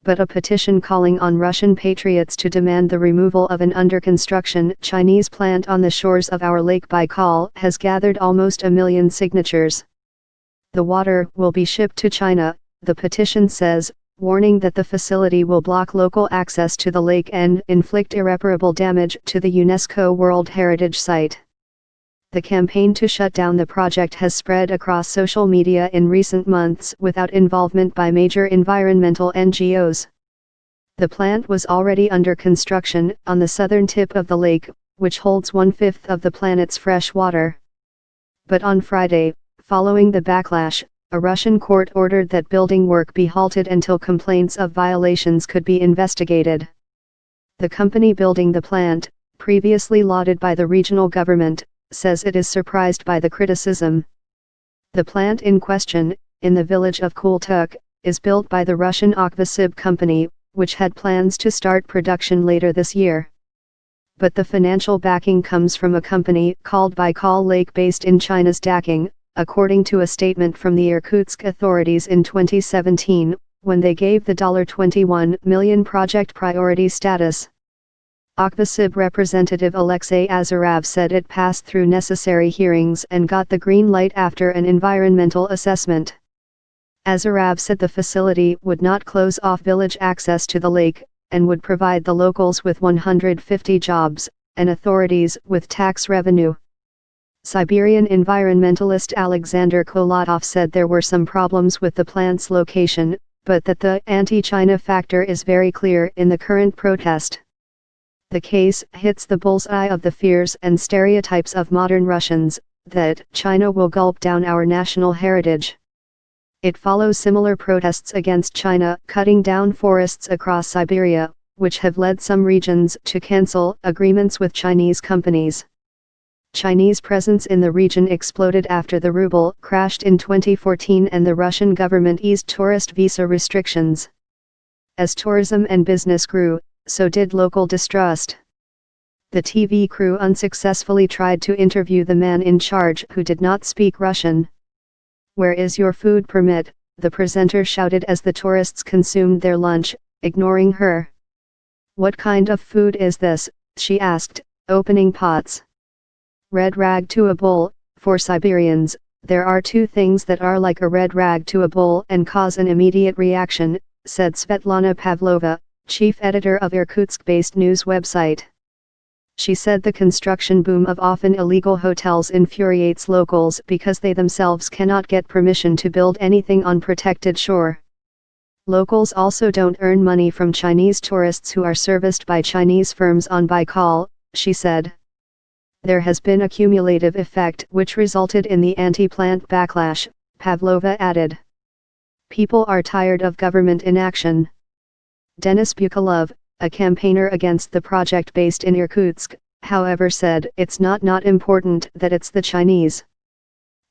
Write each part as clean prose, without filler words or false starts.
but a petition calling on Russian patriots to demand the removal of an under-construction Chinese plant on the shores of our Lake Baikal has gathered almost 1 million signatures. The water will be shipped to China, the petition says, warning that the facility will block local access to the lake and inflict irreparable damage to the UNESCO World Heritage Site. The campaign to shut down the project has spread across social media in recent months without involvement by major environmental NGOs. The plant was already under construction on the southern tip of the lake, which holds 1/5 of the planet's fresh water. But on Friday, following the backlash, a Russian court ordered that building work be halted until complaints of violations could be investigated. The company building the plant, previously lauded by the regional government, says it is surprised by the criticism. The plant in question, in the village of Kultuk, is built by the Russian Akvasib company, which had plans to start production later this year. But the financial backing comes from a company called Baikal Lake based in China's Daking, according to a statement from the Irkutsk authorities in 2017, when they gave the $21 million project priority status. Akvasib representative Alexei Azarov said it passed through necessary hearings and got the green light after an environmental assessment. Azarov said the facility would not close off village access to the lake, and would provide the locals with 150 jobs, and authorities with tax revenue. Siberian environmentalist Alexander Kolatov said there were some problems with the plant's location, but that the anti-China factor is very clear in the current protest. The case hits the bullseye of the fears and stereotypes of modern Russians, that China will gulp down our national heritage. It follows similar protests against China cutting down forests across Siberia, which have led some regions to cancel agreements with Chinese companies. Chinese presence in the region exploded after the ruble crashed in 2014 and the Russian government eased tourist visa restrictions. As tourism and business grew, so did local distrust. The TV crew unsuccessfully tried to interview the man in charge who did not speak Russian. "Where is your food permit?" the presenter shouted as the tourists consumed their lunch, ignoring her. "What kind of food is this?" she asked, opening pots. Red rag to a bull. For Siberians, there are two things that are like a red rag to a bull and cause an immediate reaction, said Svetlana Pavlova, chief editor of Irkutsk-based news website. She said the construction boom of often illegal hotels infuriates locals because they themselves cannot get permission to build anything on protected shore. Locals also don't earn money from Chinese tourists who are serviced by Chinese firms on Baikal, she said. There has been a cumulative effect which resulted in the anti-plant backlash, Pavlova added. People are tired of government inaction. Denis Bukalov, a campaigner against the project based in Irkutsk, however said it's not important that it's the Chinese.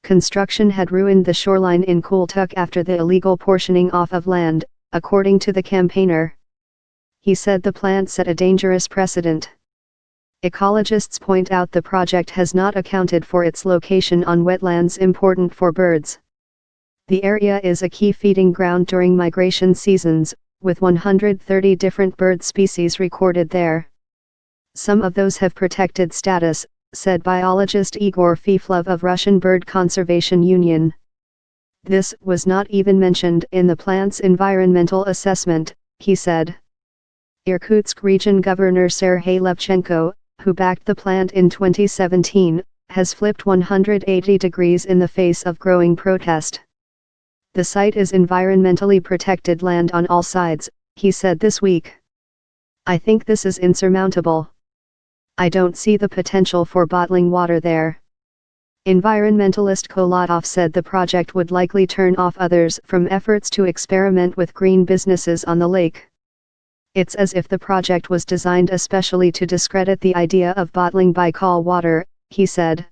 Construction had ruined the shoreline in Kultuk after the illegal portioning off of land, according to the campaigner. He said the plant set a dangerous precedent. Ecologists point out the project has not accounted for its location on wetlands important for birds. The area is a key feeding ground during migration seasons, with 130 different bird species recorded there. Some of those have protected status, said biologist Igor Fiflov of Russian Bird Conservation Union. This was not even mentioned in the plant's environmental assessment, he said. Irkutsk region governor Sergei Levchenko, who backed the plant in 2017, has flipped 180 degrees in the face of growing protest. The site is environmentally protected land on all sides, he said this week. I think this is insurmountable. I don't see the potential for bottling water there. Environmentalist Kolatov said the project would likely turn off others from efforts to experiment with green businesses on the lake. It's as if the project was designed especially to discredit the idea of bottling Baikal water, he said.